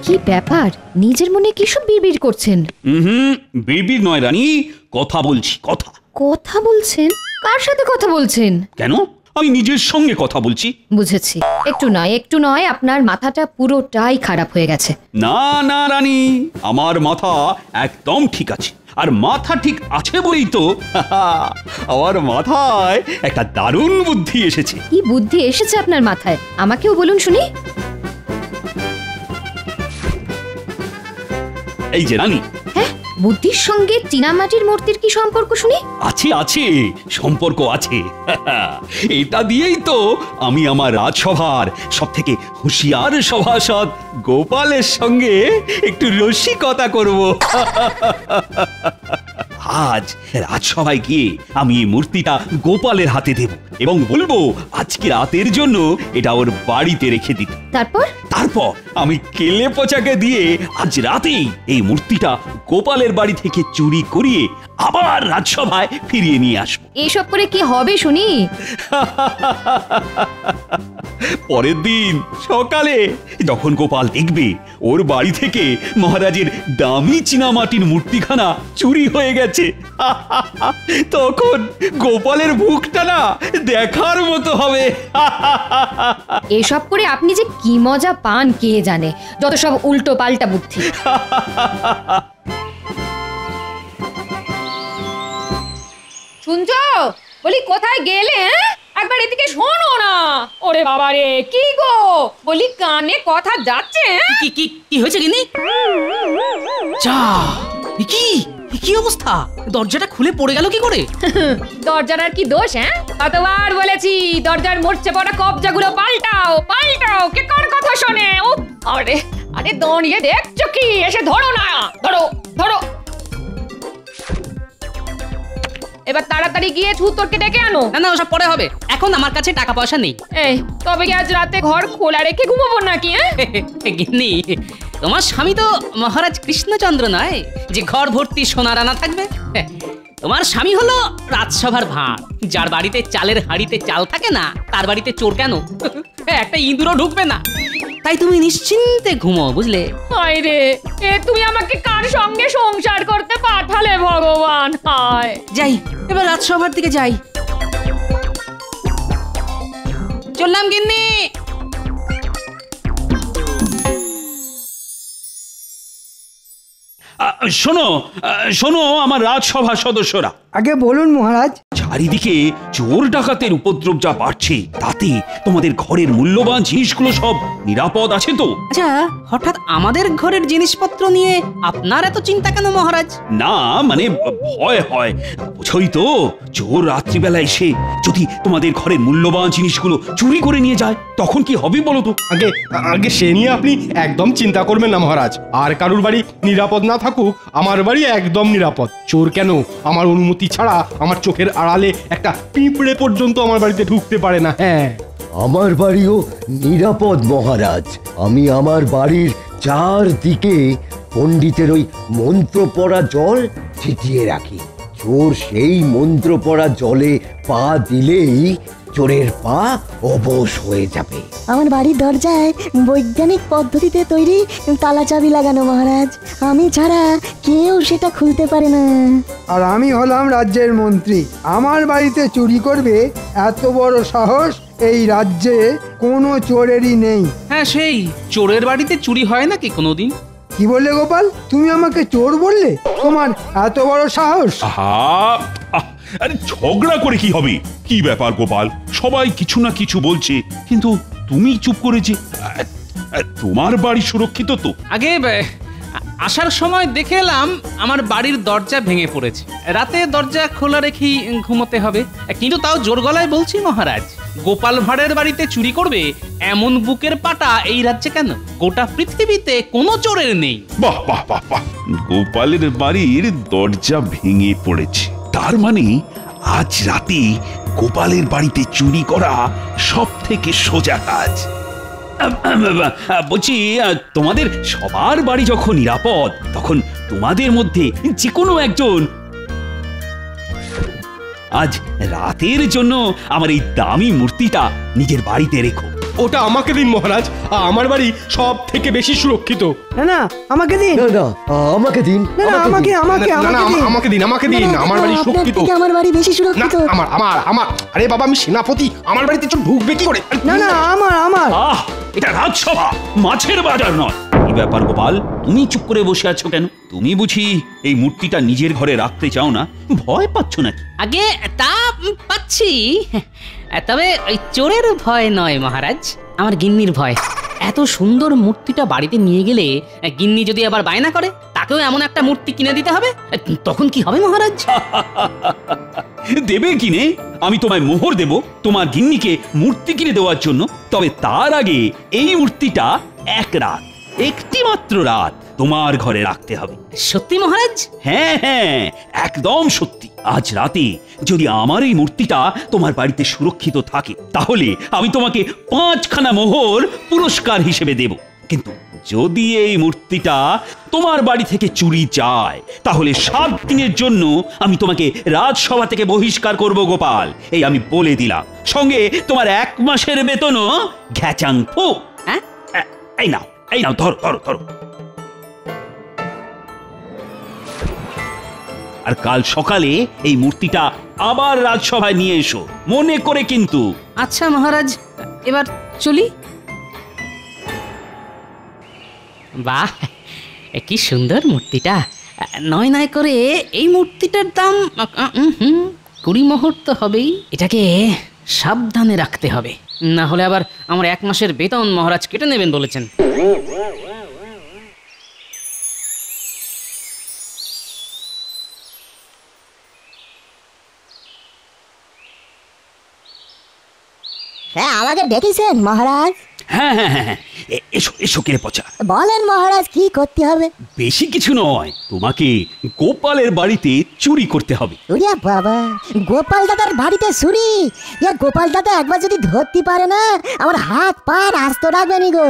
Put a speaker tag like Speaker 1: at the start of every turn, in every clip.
Speaker 1: কি ব্যাপার, নিজের মনে কি সব বিড়বিড় করছেন?
Speaker 2: বিড়বিড় নয় রানী, কথা বলছি।
Speaker 1: কথা বলছেন? কার সাথে কথা বলছেন?
Speaker 2: কেন, আমি নিজের সঙ্গে কথা বলছি।
Speaker 1: বুঝেছি, একটু নয় আপনার মাথাটা পুরোটাই খারাপ হয়ে গেছে।
Speaker 2: না না রানী, আমার মাথা একদম ঠিক আছে। আর মাথা ঠিক আছে বলেই তো আমার মাথায় একটা দারুণ বুদ্ধি এসেছে।
Speaker 1: কি বুদ্ধি এসেছে আপনার মাথায়? আমাকেও বলুন শুনি।
Speaker 2: এই যে রানী।
Speaker 1: হ্যাঁ, বুদ্ধির সঙ্গে চীনামাটির মূর্তির কি সম্পর্ক শুনি?
Speaker 2: আছে সম্পর্ক আছে। এটা দিয়েই তো আমি আমার রাজসভার সবথেকে হুঁশিয়ার সভাসদ গোপালের সঙ্গে একটু রসিকতা করব। আজ রাজসভায় গিয়ে আমি এই মূর্তিটা গোপালের হাতে দেব এবং বলবো আজকে রাতের জন্য এটা ওর বাড়িতে রেখে দিতে। তারপর আমি কেলে পচাকে দিয়ে আজ রাতেই এই মূর্তিটা গোপালের বাড়ি থেকে চুরি করিয়ে আবার রাজসভায় ফিরিয়ে নিয়ে আসবো।
Speaker 1: এইসব করে কি হবে শুনি?
Speaker 2: পরের দিন সকালে যখন গোপাল দেখবে ওর বাড়ি থেকে মহারাজের দামি চীনামাটির মূর্তিখানা চুরি হয়ে গেছে, তখন গোপালের মুখটা না দেখার মতো হবে।
Speaker 1: এসব করে আপনি যে কি মজা পান কে জানে, যত সব উল্টো পাল্টা বুদ্ধি। শুনছো? বলি কোথায় গেলে? একবার এদিকে শোনো না। ওরে বাবা রে, কি গো? বলি কানে কথা যাচ্ছে?
Speaker 3: কি হয়েছে গিনি? যা, কি অবস্থা? দরজাটা খুলে পড়ে গেল কি করে?
Speaker 1: দরজার কি দোষ? কতবার বলেছি দরজার মরচে পড়া কবজাগুলো পাল্টাও। কে কার কথা শোনে? আরে দাঁড়িয়ে দেখছো কি? এসে ধরো না, ধরো। এবার তাড়াতাড়ি গিয়ে ছুতোরকে ডেকে আনো।
Speaker 3: না ওসব পরে হবে, এখন আমার কাছে টাকা পয়সা নেই।
Speaker 1: এই তবে কি আজ রাতে ঘর খোলা রেখে ঘুমাবো নাকি?
Speaker 3: গিন্নি, তোমার স্বামী তো মহারাজ কৃষ্ণচন্দ্র নয় যে ঘর ভর্তি সোনা রানা থাকবে। তোমার স্বামী হলো রাজসভার ভাঁড়, যার বাড়িতে চালের হাঁড়িতে চাল থাকে না তার বাড়িতে চোর কেন? একটা ইঁদুরও ঢুকবে না। তাই তুমি নিশ্চিন্তে ঘুমো, বুঝলে?
Speaker 1: হায় রে, তুমি আমাকে কার সঙ্গে সংসার করতে পাঠালে ভগবান? হায়,
Speaker 3: যাই এবার রাজসভার দিকে যাই। চললাম গিন্নি।
Speaker 2: শোনো আমার রাজসভার সদস্যরা।
Speaker 4: আগে বলুন মহারাজ।
Speaker 2: চারিদিকে চোর ডাকাতের উপদ্রব যা বাড়ছে, তাতে তোমাদের ঘরের মূল্যবান জিনিসগুলো সব নিরাপদ আছে তো?
Speaker 3: আচ্ছা, হঠাৎ আমাদের ঘরের জিনিসপত্র নিয়ে আপনার এত চিন্তা কেন মহারাজ?
Speaker 2: না মানে ভয় হয়, বুঝোই তো। চোর রাত্রিবেলা এসে যদি তোমাদের ঘরের মূল্যবান জিনিসগুলো চুরি করে নিয়ে যায়, তখন কি হবে বলো তো?
Speaker 5: আগে সে নিয়ে আপনি একদম চিন্তা করবেন না মহারাজ। আর কারুর বাড়ি নিরাপদ না থাকুক, আমার বাড়ি একদম নিরাপদ। চোর কেন, আমার অনুমতি ছাড়া আমার চোখের আড়ালে একটা পিঁপড়ে পর্যন্ত আমার বাড়িতে ঢুকতে পারে না। হ্যাঁ,
Speaker 6: আমার বাড়িও নিরাপদ মহারাজ। আমি আমার বাড়ির চারদিকে পণ্ডিতের ওই মন্ত্র পড়া জল ছিটিয়ে রাখি। চোর সেই মন্ত্র পড়া জলে পা দিলেই চোরের পা অবশ হয়ে যাবে।
Speaker 7: আমার বাড়ির দরজায় বৈজ্ঞানিক পদ্ধতিতে তৈরি তালা চাবি লাগানো মহারাজ, আমি ছাড়া কেউ সেটা খুলতে পারে না।
Speaker 4: আর আমি হলাম রাজ্যের মন্ত্রী, আমার বাড়িতে চুরি করবে এত বড় সাহস এই রাজ্যে কোনো চোরেরই নেই।
Speaker 8: হ্যাঁ, সেই চোরের বাড়িতে চুরি হয় নাকি কোনোদিন?
Speaker 4: কি বললে গোপাল? তুমি আমাকে চোর বললে? তোমার এত বড় সাহস?
Speaker 9: আরে ঝগড়া করে কি হবে? কি ব্যাপার গোপাল, সবাই কিছু না কিছু বলছে কিন্তু তুমি চুপ করেছে। তোমার বাড়ি সুরক্ষিত তো?
Speaker 8: আগে আসার সময় দেখে এলাম আমার বাড়ির দরজা ভেঙে পড়েছে। রাতে দরজা খোলা রেখেই ঘুমোতে হবে, কিন্তু তাও জোর গলায় বলছি মহারাজ, গোপাল ভাঁড়ের বাড়িতে চুরি করবে এমন বুকের পাটা এই রাজ্যে কেন? গোটা পৃথিবীতে কোনো চোরের নেই।
Speaker 9: বাহ বাহ বাহ বাহ, গোপালের বাড়ির দরজা ভেঙে পড়েছে, তার মানে আজ রাতে গোপালের বাড়িতে চুরি করা সব থেকে সোজা কাজ।
Speaker 2: বলছি, তোমাদের সবার বাড়ি যখন নিরাপদ, তখন তোমাদের মধ্যে যে কোনো একজন আজ রাতের জন্য আমার এই দামি মূর্তিটা নিজের বাড়িতে রেখো।
Speaker 5: ওটা আমাকে দিন মহারাজ, আমার বাড়ি সব থেকে বেশি সুরক্ষিত।
Speaker 4: না না আমাকে দিন,
Speaker 6: না না আমাকে দিন,
Speaker 4: না না আমাকে আমাকে
Speaker 5: না, না,
Speaker 4: আমাকে দিন।
Speaker 5: আমাকে দিন, আমাকে দিন, আমার বাড়ি
Speaker 7: আপনার
Speaker 5: সুরক্ষিত।
Speaker 7: থেকে আমার বাড়ি বেশি
Speaker 5: না,
Speaker 7: সুরক্ষিত।
Speaker 5: আমার আমার আমার আরে বাবা, আমি সেনাপতি, আমার বাড়িতে চোর ঢুকবে কি করে?
Speaker 4: না না আমার আমার
Speaker 2: আহ, এটা রাজসভা, মাছের বাজার নয়। কি ব্যাপার গোপাল, তুমি চুপ করে বসে আছো কেন? তুমি বুঝি এই মূর্তিটা নিজের ঘরে রাখতে চাও না? ভয় পাচ্ছ নাকি?
Speaker 3: আগে তা পাচ্ছি, তবে ওই চোরের ভয় নয় মহারাজ, আমার গিন্নির ভয়। এত সুন্দর মূর্তিটা বাড়িতে নিয়ে গেলে গিন্নি যদি আবার বায়না করে তাকেও এমন একটা মূর্তি কিনে দিতে হবে, তখন কি হবে মহারাজ?
Speaker 2: দেবে কিনে? আমি তোমায় মোহর দেব তোমার গিন্নিকে মূর্তি কিনে দেওয়ার জন্য। তবে তার আগে এই মূর্তিটা একটি মাত্র রাত তোমার ঘরে রাখতে হবে।
Speaker 3: সত্যি মহারাজ?
Speaker 2: হ্যাঁ হ্যাঁ, একদম সত্যি। আজ রাতে যদি আমার এই মূর্তিটা তোমার বাড়িতে সুরক্ষিত থাকে তাহলে আমি তোমাকে 5খানা মোহর পুরস্কার হিসেবে দেব। কিন্তু যদি এই মূর্তিটা তোমার বাড়ি থেকে চুরি যায় তাহলে 7 দিনের জন্য আমি তোমাকে রাজসভা থেকে বহিষ্কার করব গোপাল, এই আমি বলে দিলাম। সঙ্গে তোমার 1 মাসের বেতনও ঘ্যাচাং ফু।
Speaker 3: হ্যাঁ?
Speaker 2: এই নাও ধরো ধরো ধরো। আর কাল সকালে এই মূর্তিটা আবার রাজসভায় নিয়ে এসো, মনে করে কিন্তু।
Speaker 3: আচ্ছা মহারাজ, এবার চলি। বাহ, কি সুন্দর মূর্তিটা। নয় নয় করে এই মূর্তিটার দাম 20 মোহর তো হবেই। এটাকে সাবধানে রাখতে হবে, না হলে আবার আমার 1 মাসের বেতন মহারাজ কেটে নেবেন বলেছেন।
Speaker 7: হ্যাঁ, আমাকে ডেকেছেন মহারাজ?
Speaker 2: হ্যাঁ হ্যাঁ হ্যাঁ, এসো এসো কেড়ে পচা।
Speaker 7: বলেন মহারাজ, কি করতে হবে?
Speaker 2: বেশি কিছু নয়, তোমাকে গোপালের বাড়িতে চুরি করতে হবে।
Speaker 7: ওরে বাবা, গোপাল দাদার বাড়িতে চুরি? গোপাল দাদা একবার যদি ধরতে পারে না, আমার হাত পা আস্ত রাখবেনি গো।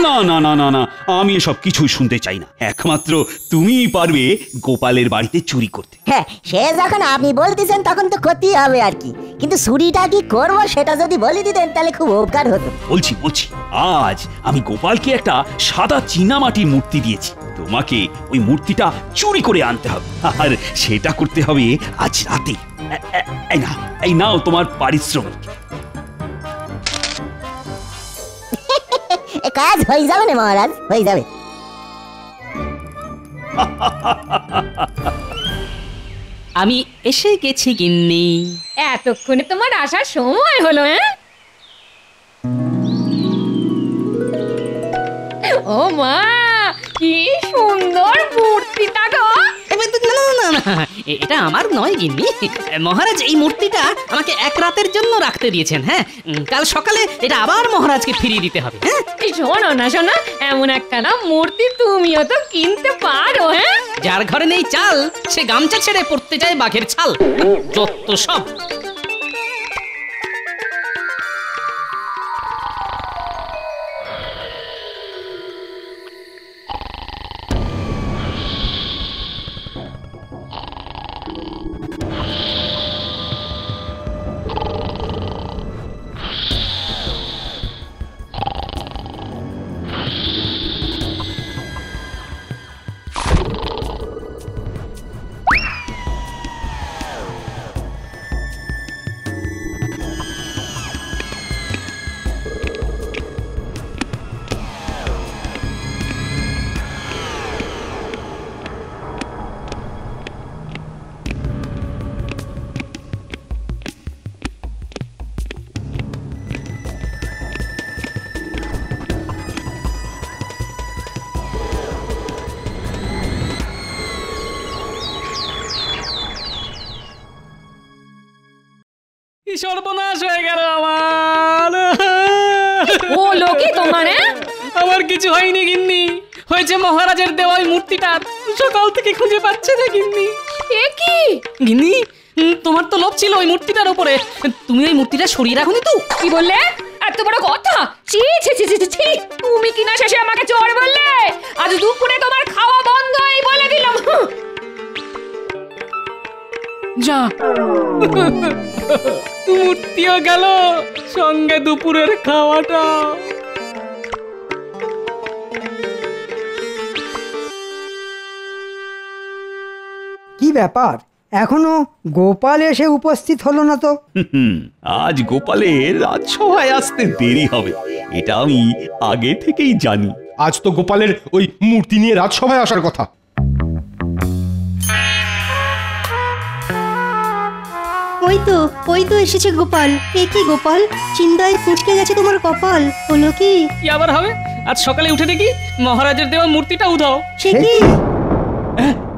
Speaker 2: না না না না না, আমি এসব কিছুই শুনতে চাই না। একমাত্র তুমিই পারবে গোপালের বাড়িতে চুরি করতে।
Speaker 7: হ্যাঁ, সে যখন আপনি বলতেছেন তখন তো করতেই হবে আর কি। কিন্তু চুরিটা কি করবো সেটা যদি বলে দিতেন তাহলে খুব উপকার হতো।
Speaker 2: বলছি আজ আমি গোপালকে একটা সাদা চীনামাটির মূর্তি দিয়েছি। তোমাকে ওই মূর্তিটা চুরি করে আনতে হবে, আর সেটা করতে হবে আজ রাতে। এই নাও তোমার পারিশ্রমিক।
Speaker 7: কাজ হয়ে যাবে না মহারাজ, হয়ে যাবে।
Speaker 3: আমি এসে গেছি গিন্নি।
Speaker 1: এতক্ষণে তোমার আসার সময় হলো? ও মা, কি সুন্দর মূর্তিটা গো।
Speaker 3: এটা আমার নয় গিন্নি, মহারাজ এই মূর্তিটা আমাকে 1 রাতের জন্য রাখতে দিয়েছেন। হ্যাঁ, কাল সকালে এটা আবার মহারাজকে ফিরিয়ে দিতে হবে। হ্যাঁ,
Speaker 1: শোনো না শোনো, এমন একখানা মূর্তি তুমিও তো কিনতে পারো। হ্যাঁ,
Speaker 3: যার ঘরে নেই চাল সে গামছা ছেড়ে পড়তে যায় বাঘের ছাল। যত সব। সর্বনাশ হয়ে গেল আমার।
Speaker 1: ও লোকে তোমার?
Speaker 3: আমার কিছু হয়নি গিন্নি, হয়েছে মহারাজের দেওয়া ওই মূর্তিটা সকাল থেকে খুঁজে পাচ্ছে না গিন্নি।
Speaker 1: এ কি
Speaker 3: গিন্নি, তোমার তো লোভ ছিল ওই মূর্তিটার উপরে, তুমি ওই মূর্তিটা সরিয়ে রাখোনি তো?
Speaker 1: কি বললে? এত বড় কথা! ছি ছি ছি ছি ছি, তুমি কিনা শেষে আমাকে চোর বললে? আজ দুপুরে তোমার খাওয়া বন্ধ, এই বলে দিলাম।
Speaker 3: যা, মূর্তিও গেল,
Speaker 8: সঙ্গে দুপুরের খাওয়াটা।
Speaker 4: কি ব্যাপার, এখনো গোপাল এসে উপস্থিত হলো না তো?
Speaker 2: আজ গোপালের রাজসভায় আসতে দেরি হবে, এটা আমি আগে থেকেই জানি।
Speaker 5: আজ তো গোপালের ওই মূর্তি নিয়ে রাজসভায় আসার কথা।
Speaker 10: ওই তো এসেছে গোপাল। এ কি গোপাল, চিন্তায় কুঁচকে গেছে তোমার কপাল, হলো কি?
Speaker 3: কি আবার হবে? আজ সকালে উঠে দেখি মহারাজের দেওয়া মূর্তিটা উধাও।
Speaker 10: সে কি?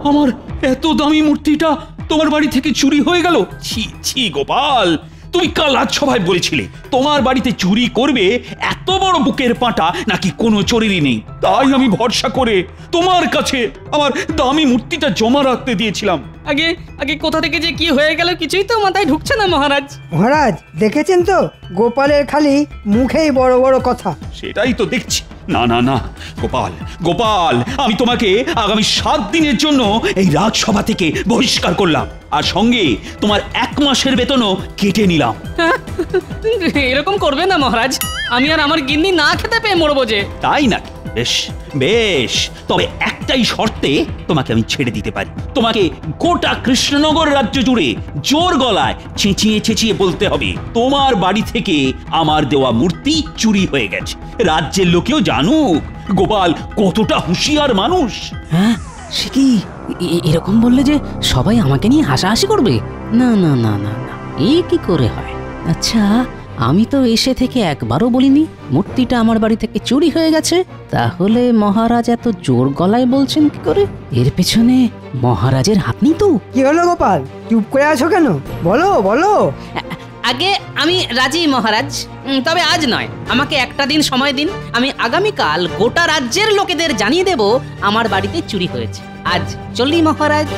Speaker 2: আমার এত দামি মূর্তিটা তোমার বাড়ি থেকে চুরি হয়ে গেল? ছি ছি গোপাল, তুমি কাল রাজসভায় বলেছিলে তোমার বাড়িতে চুরি করবে এত বড় বুকের পাঁটা নাকি কোনো চোরেরই নেই। তাই আমি ভরসা করে তোমার কাছে আমার দামি মূর্তিটা জমা রাখতে দিয়েছিলাম।
Speaker 3: আগে আগে কোথা থেকে যে কি হয়ে গেল কিছুই তো মাথায় ঢুকছে না মহারাজ।
Speaker 4: মহারাজ দেখেছেন তো, গোপালের খালি মুখেই বড় বড় কথা।
Speaker 2: সেটাই তো দেখছি। না না না গোপাল, গোপাল, আমি তোমাকে আগামী 7 দিনের জন্য এই রাজসভা থেকে বহিষ্কার করলাম, আর সঙ্গে তোমার 1 মাসের বেতনও কেটে নিলাম।
Speaker 3: এরকম করবে না মহারাজ, আমি আর আমার গিন্নি না খেতে পেয়ে মরবো যে।
Speaker 2: তাই নাকি? বেশ বেশ, তবে একটাই শর্তে তোমাকে আমি ছেড়ে দিতে পারি। তোমাকে গোটা কৃষ্ণনগর রাজ্য জুড়ে জোর গলায় চেঁচিয়ে চেঁচিয়ে বলতে হবে তোমার বাড়ি থেকে আমার দেওয়া মূর্তি চুরি হয়ে গেছে। রাজ্যের লোকেও জানুক গোপাল কতটা হুঁশিয়ার মানুষ।
Speaker 3: হ্যাঁ, সে কি এরকম বললে যে সবাই আমাকে নিয়ে হাসাহাসি করবে? না না না না না, এই কি করে হয়? আচ্ছা, আমি তো এসে থেকে একবারও বলিনি মূর্তিটা আমার বাড়ি থেকে চুরি হয়ে গেছে, তাহলে মহারাজ এত জোর গলায় বলছেন কি করে? এর পেছনে মহারাজের হাত নেই তো?
Speaker 4: কি হলো গোপাল, চুপ করে আছো কেন? বলো বলো।
Speaker 3: আগে আমি রাজি মহারাজ, তবে আজ নয়, আমাকে একটা দিন সময় দিন। আমি আগামীকাল গোটা রাজ্যের লোকেদের জানিয়ে দেব আমার বাড়িতে চুরি হয়েছে। আজ চলি মহারাজ।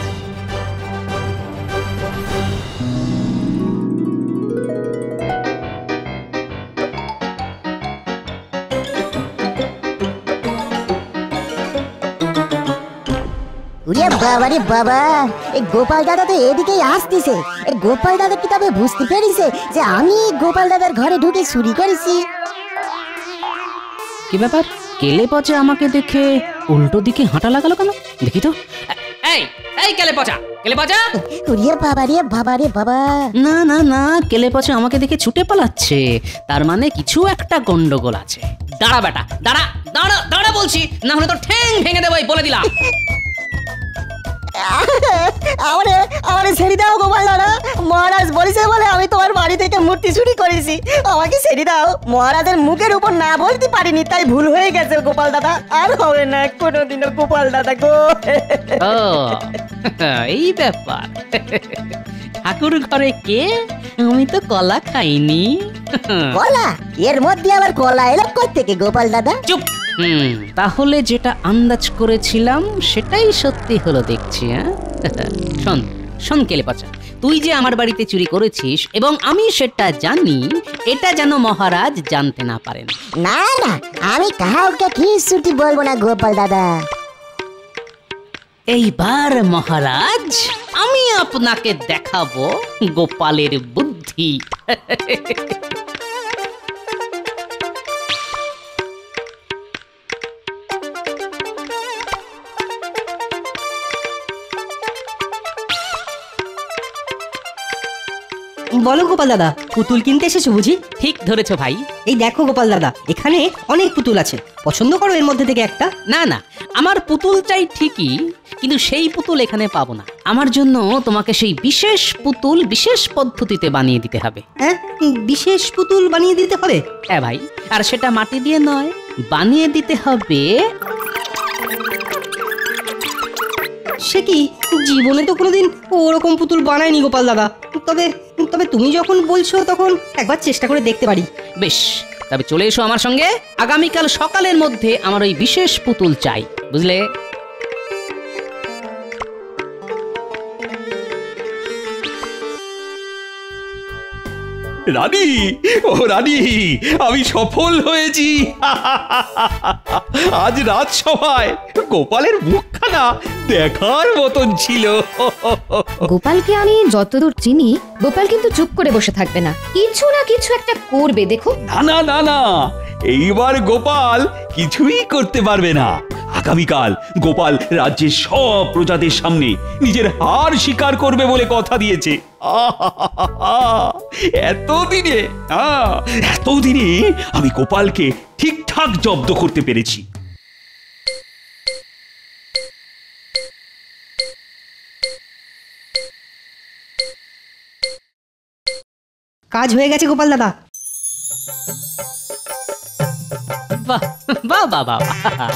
Speaker 7: বাবা রে বাবা, এই গোপাল দাদা তো এদিকেই আসতেছে। এই গোপাল দাদা কি তবে বুঝতে পেরেছে যে আমি গোপাল দাদার ঘরে ঢুকে চুরি করেছি?
Speaker 3: কি ব্যাপার, কেলে পচা আমাকে দেখে উল্টো দিকে হাঁটা লাগালো কেন? দেখি তো। এই এই কেলে পচা, কেলে পচা!
Speaker 7: ওরে বাবা রে বাবা রে বাবা!
Speaker 3: না না না, কেলে পচা আমাকে দেখে ছুটে পালাচ্ছে, তার মানে কিছু একটা গন্ডগোল আছে। দাঁড়া বেটা, দাঁড়া দাঁড়া দাঁড়া বলছি, না হলে তো ঠ্যাং ভেঙে দেবো, বলে দিলাম।
Speaker 7: আমারে ছেড়ে দাও গোপাল দাদা, মহারাজ বলেছে বলে আমি তোমার বাড়ি থেকে মূর্তি চুরি করেছি, আমাকে ছেড়ে দাও। মহারাজের মুখের উপর না বলতে পারিনি, তাই ভুল হয়ে গেছে গোপাল দাদা, আর হবে না কোনোদিনও গোপাল দাদা গো।
Speaker 3: ও এই ব্যাপার, ঠাকুর ঘরে কে? আমি তো কলা খাইনি।
Speaker 7: কলা? এর মধ্যে আবার কলা এলো কই থেকে গোপাল দাদা?
Speaker 3: চুপ। তাহলে যেটা আন্দাজ করেছিলাম সেটাই সত্যি হলো দেখছি। হ্যাঁ, শোন শোন কেলে পচা, তুই যে আমার বাড়িতে চুরি করেছিস এবং আমি সেটা জানি, এটা যেন মহারাজ জানতে না পারেন।
Speaker 7: না না, আমি কাউকে কিছুটি বলবো না গোপাল দাদা।
Speaker 3: এইবার মহারাজ আমি আপনাকে দেখাবো গোপালের বুদ্ধি।
Speaker 10: বলো গোপাল দাদা, পুতুল কিনতে এসেছো বুঝি?
Speaker 3: ঠিক ধরেছো ভাই।
Speaker 10: এই দেখো গোপাল দাদা, এখানে অনেক পুতুল আছে, পছন্দ করো এর মধ্যে থেকে একটা।
Speaker 3: না না, আমার পুতুল চাই ঠিকই, কিন্তু সেই পুতুল এখানে পাবো না। আমার জন্য তোমাকে সেই বিশেষ পুতুল বিশেষ পদ্ধতিতে বানিয়ে দিতে হবে।
Speaker 10: হ্যাঁ, বিশেষ পুতুল বানিয়ে দিতে হবে?
Speaker 3: হ্যাঁ ভাই, আর সেটা মাটি দিয়ে নয়, বানিয়ে দিতে হবে।
Speaker 10: সে কি, জীবনে তো কোনোদিন ওরকম পুতুল বানায়নি গোপাল দাদা। তবে তবে তুমি যখন বলছো তখন একবার চেষ্টা করে দেখতে পারি।
Speaker 3: বেশ, তবে চলে এসো আমার সঙ্গে। আগামীকাল সকালের মধ্যে আমার ওই বিশেষ পুতুল চাই, বুঝলে?
Speaker 2: রানী, ও রানী, আমি সফল হয়েছি। আজ রাজসভায় গোপালের মুখখানা দেখার মতন ছিল।
Speaker 1: গোপালকে আমি যতদূর চিনি, গোপাল কিন্তু চুপ করে বসে থাকবে না, কিছু না কিছু একটা করবে। দেখো,
Speaker 2: না না না না, এইবার গোপাল কিছুই করতে পারবে না। আগামীকাল গোপাল রাজ্যের সব প্রজাদের সামনে নিজের হার স্বীকার করবে বলে কথা দিয়েছে। এতদিনে আমি গোপালকে ঠিকঠাক জব্দ করতে পেরেছি।
Speaker 10: কাজ হয়ে গেছে গোপাল দাদা।
Speaker 3: বাহ বাহ বাহ বাহ,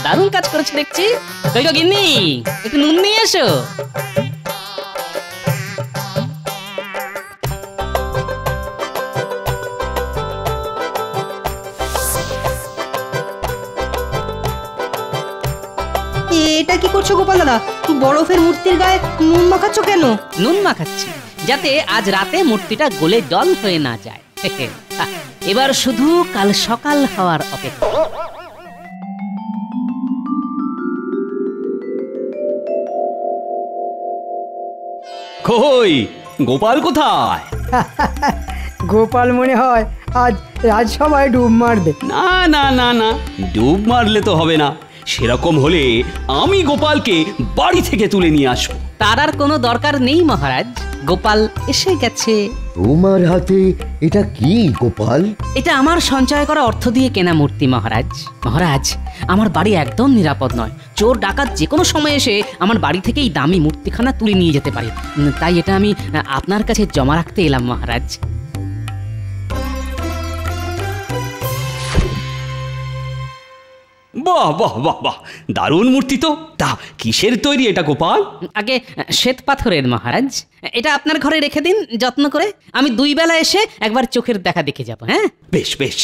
Speaker 3: দারুণ কাজ করেছে দেখছি। কই গো গিন্নি, একটু নুন নিয়ে এসো।
Speaker 10: এটা কি করছো গোপাল দাদা? বরফের মূর্তির গায়ে নুন মাখাচ্ছ কেন?
Speaker 3: নুন মাখাচ্ছি যাতে আজ রাতে মূর্তিটা গলে জল হয়ে না যায়। এবার শুধু কাল সকাল হওয়ার অপেক্ষা।
Speaker 2: কই গোপাল কোথায়?
Speaker 4: গোপাল মনে হয় আজ রাজসভায় ডুব মারবে।
Speaker 2: না না না না, ডুব মারলে তো হবে না। সেরকম হলে আমি গোপালকে বাড়ি থেকে তুলে নিয়ে আসবো।
Speaker 3: তার আর কোনো দরকার নেই মহারাজ, গোপাল এসে গেছে।
Speaker 6: তোমার হাতে এটা কি গোপাল?
Speaker 3: এটা আমার সঞ্চয় করা অর্থ দিয়ে কেনা মূর্তি মহারাজ। মহারাজ, আমার বাড়ি একদম নিরাপদ নয়। চোর ডাকাত যে কোনো সময় এসে আমার বাড়ি থেকে এই দামি মূর্তিখানা তুলে নিয়ে যেতে পারে। তাই এটা আমি আপনার কাছে জমা রাখতে এলাম মহারাজ।
Speaker 2: বাহ বাহ বাহ বাহ, দারুণ মূর্তি তো। তা কিসের তৈরি এটা গোপাল?
Speaker 3: আগে শ্বেত পাথরের মহারাজ। এটা আপনার ঘরে রেখে দিন যত্ন করে। আমি 2 বেলা এসে একবার চোখের দেখা দেখে যাব। হ্যাঁ,
Speaker 2: বেশ বেশ,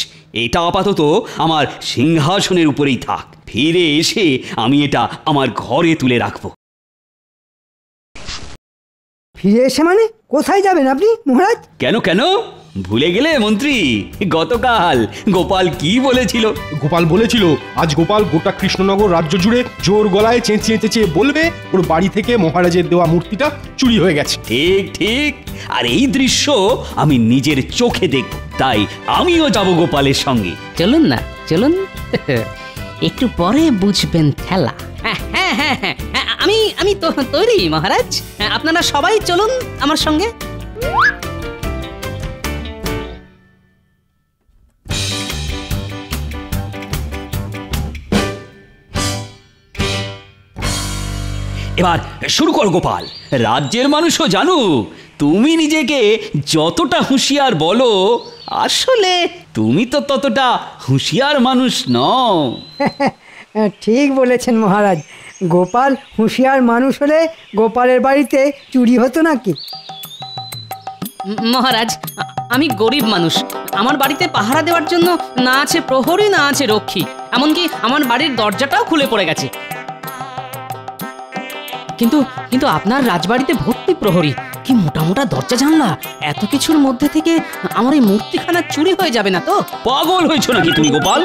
Speaker 2: এটা আপাতত আমার সিংহাসনের উপরেই থাক। ফিরে এসে আমি এটা আমার ঘরে তুলে রাখবো।
Speaker 4: ফিরে এসে মানে কোথায় যাবেন আপনি মহারাজ?
Speaker 2: কেন কেন, ভুলে গেলে মন্ত্রী? গতকাল গোপাল কি বলেছিল?
Speaker 5: গোপাল বলেছিল আজ গোপাল গোটা কৃষ্ণনগর রাজ্য জুড়ে জোর গলায় চেঁচিয়ে চেঁচিয়ে বলবে ওর বাড়ি থেকে মহারাজের দেওয়া মূর্তিটা চুরি হয়ে গেছে।
Speaker 2: ঠিক ঠিক, আর এই দৃশ্য আমি নিজের চোখে দেখব। তাই আমিও যাব গোপালের সঙ্গে।
Speaker 3: চলুন না, চলুন। একটু পরে বুঝবেন খেলা। হ্যাঁ হ্যাঁ হ্যাঁ হ্যাঁ, আমি তো তৈরি মহারাজ। আপনারা সবাই চলুন আমার সঙ্গে।
Speaker 2: এবার শুরু কর গোপাল। রাজ্যের মানুষও জানুক তুমি নিজেকে যতটা হুঁশিয়ার বলো, আসলে তুমি তো ততটা হুঁশিয়ার মানুষ নও।
Speaker 4: ঠিক বলেছেন মহারাজ। গোপাল হুঁশিয়ার মানুষ হলে গোপালের বাড়িতে চুরি হতো নাকি?
Speaker 3: মহারাজ, আমি গরিব মানুষ। আমার বাড়িতে পাহারা দেওয়ার জন্য না আছে প্রহরী, না আছে রক্ষী। এমনকি আমার বাড়ির দরজাটাও খুলে পড়ে গেছে। কিন্তু কিন্তু আপনার রাজবাড়িতে ভর্তি প্রহরী, কি মোটা মোটা দরজা জানলা। এত কিছুর মধ্যে থেকে আমার এই মূর্তিখানা চুরি হয়ে যাবে না তো?
Speaker 2: পাগল হয়েছো নাকি তুমি গোপাল?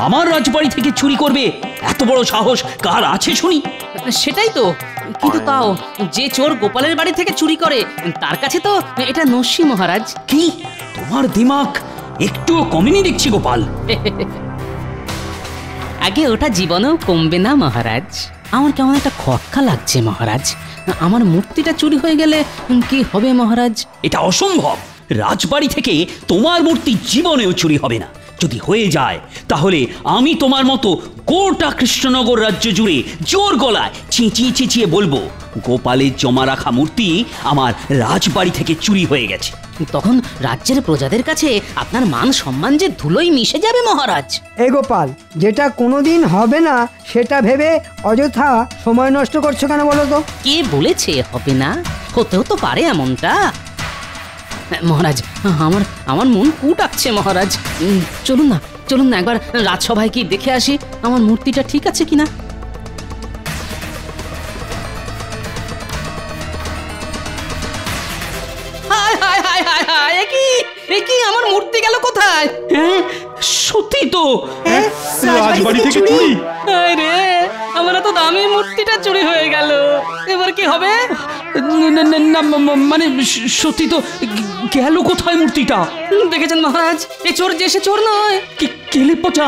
Speaker 2: আমার রাজবাড়ি থেকে চুরি করবে এত বড় সাহস কার আছে শুনি?
Speaker 3: সেটাই তো, কিন্তু তাও যে চোর গোপালের বাড়ি থেকে চুরি করে তার কাছে তো এটা নস্যি মহারাজ।
Speaker 2: কি তোমার দিমাগ একটুও কমেনি দেখছি গোপাল।
Speaker 3: আগে ওটা জীবনেও কমবে না মহারাজ। আমার কেমন একটা খটকা লাগছে মহারাজ। আমার মূর্তিটা চুরি হয়ে গেলে কি হবে মহারাজ?
Speaker 2: এটা অসম্ভব। রাজবাড়ি থেকে তোমার মূর্তি জীবনেও চুরি হবে না। যদি হয়ে যায় তাহলে আমি তোমার মতো গোটা কৃষ্ণনগর রাজ্য জুড়ে জোর গলায় চেঁচিয়ে চেঁচিয়ে বলবো গোপালের জমা রাখা মূর্তি আমার রাজবাড়ি থেকে চুরি হয়ে গেছে।
Speaker 3: তখন রাজ্যের প্রজাদের কাছে আপনার মান সম্মান যে ধুলোই মিশে যাবে মহারাজ।
Speaker 4: এই গোপাল, যেটা কোনোদিন হবে না সেটা ভেবে অযথা সময় নষ্ট করছো কেন বলো তো?
Speaker 3: কে বলেছে হবে না? হতেও তো পারে এমনটা। মহারাজ, আমার মন কুটাচ্ছে মহারাজ। চলুন না, চলুন না, একবার রাজসভায় কি দেখে আসি আমার মূর্তিটা ঠিক আছে কিনা। হায় হায় হায় হায় হায়, কি এ কি আমার মূর্তি গেল কোথায়?
Speaker 2: হ্যাঁ সত্যি তো।
Speaker 5: রাজবাড়ি থেকে চুরি?
Speaker 3: আরে আমার তো দামি মূর্তিটা চুরি হয়ে গেল, এবার কি হবে?
Speaker 2: না মানে সত্যি তো। গেল কোথায় মূর্তিটা?
Speaker 3: দেখেছেন মহারাজ, এ চোর যে সে চোর নয়।
Speaker 2: কেলে পচা?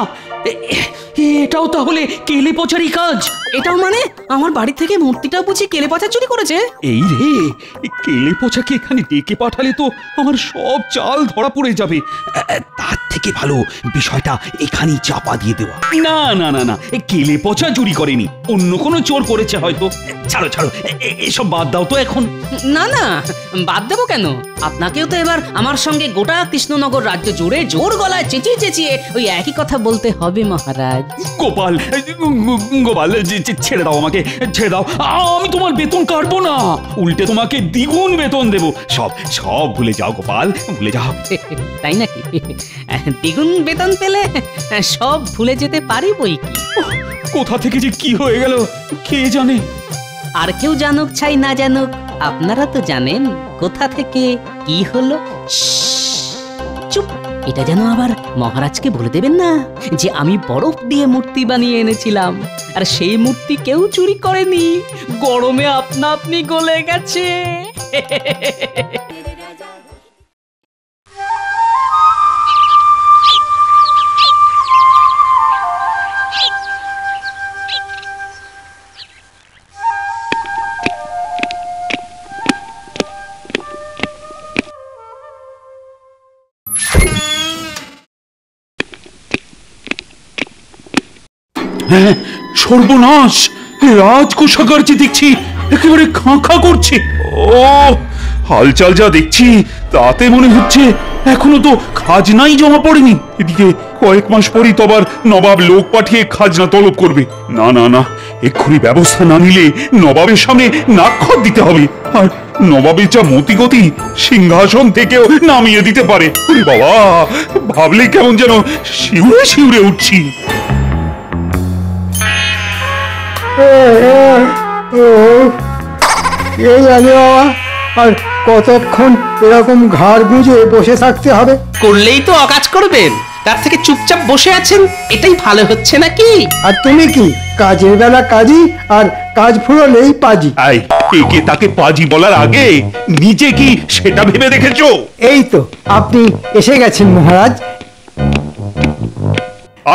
Speaker 2: এটাও তাহলে কেলে পচারই কাজ?
Speaker 3: এটাও মানে আমার বাড়ি থেকে মূর্তিটাও বুঝি কেলে পচা চুরি করেছে?
Speaker 2: এই রে, কেলে পচাকে এখানে ডেকে পাঠালে তো আমার সব চাল ধরা পড়ে যাবে। তার থেকে ভালো বিষয়টা এখানেই চাপা দিয়ে দেওয়া। না না না না, কেলে পচা চুরি করেনি, অন্য কোনো চোর করেছে হয়তো। ছাড়ো ছাড়ো, এসব বাদ দাও তো এখন।
Speaker 3: না না, বাদ দেবো কেন? আপনাকেও তো এবার আমার সঙ্গে গোটা কৃষ্ণনগর রাজ্য জুড়ে জোর গলায় চেঁচিয়ে চেঁচিয়ে ওই একই কথা বলতে হবে মহারাজ।
Speaker 2: গোপাল, গোপাল ছেড়ে দাও আমাকে, ছেড়ে দাও। আমি তোমার বেতন কাটবো না, উল্টে তোমাকে দ্বিগুণ বেতন দেবো। সব সব ভুলে যাও গোপাল, ভুলে যাও।
Speaker 3: তাই নাকি? দ্বিগুণ বেতন পেলে সব ভুলে যেতে পারি বই কি।
Speaker 2: কোথা থেকে যে কি হয়ে গেল কে জানে।
Speaker 3: আর কেউ জানুক চাই না জানুক, আপনারা তো জানেন কোথা থেকে কি হলো। চুপ, এটা যেন আবার মহারাজকে বলে দেবেন না যে আমি বরফ দিয়ে মূর্তি বানিয়ে এনেছিলাম, আর সেই মূর্তি কেউ চুরি করেনি, গরমে আপনা আপনি গলে গেছে।
Speaker 9: হ্যাঁ, সর্বনাশ! রাজকোষাগার যে দেখছি একেবারে খাঁ খাঁ করছে। ও হালচাল যা দেখছি তাতে মনে হচ্ছে এখনো তো খাজনাই জমা পড়েনি। এদিকে কয়েক মাস পরই তো আবার নবাব লোক পাঠিয়ে খাজনা তলব করবে। না না না, এক্ষুনি ব্যবস্থা না নিলে নবাবের সামনে নাকখত দিতে হবে। আর নবাবের যা মতিগতি, সিংহাসন থেকেও নামিয়ে দিতে পারে। ওরে বাবা, ভাবলে কেমন যেন শিউরে শিউরে উঠছি।
Speaker 4: এই জানে বাবা, আর কতক্ষণ এরকম ঘাড় গুঁজে বসে থাকতে হবে?
Speaker 8: করলেই তো অকাজ করবেন, তার থেকে চুপচাপ বসে আছেন এটাই ভালো হচ্ছে নাকি?
Speaker 4: আর তুমি কি কাজের বেলা কাজী, আর কাজ ফুরলেই পাজি।
Speaker 9: আই, একে তাকে পাজি বলার আগে নিজে কি সেটা ভেবে দেখেছো?
Speaker 4: এই তো আপনি এসে গেছেন মহারাজ।